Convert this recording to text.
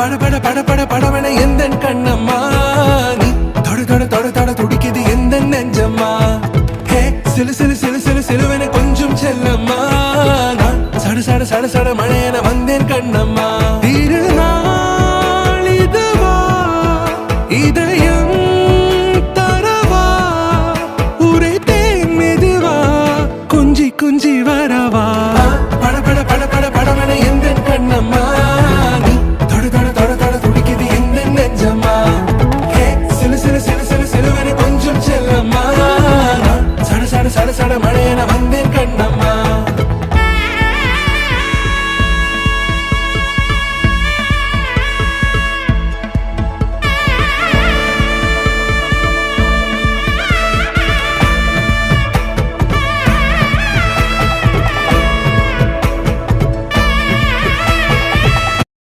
பட பட பட பட படவன எந்த கண்ணம்மா நீ தொட தொட தொட தொட துடிக்குது எந்த நெஞ்சம்மா ஹே சிலு சிலு சிலு சிலு சிலுவன கொஞ்சம் செல்லம்மா நான் சட சட சட சட மழையன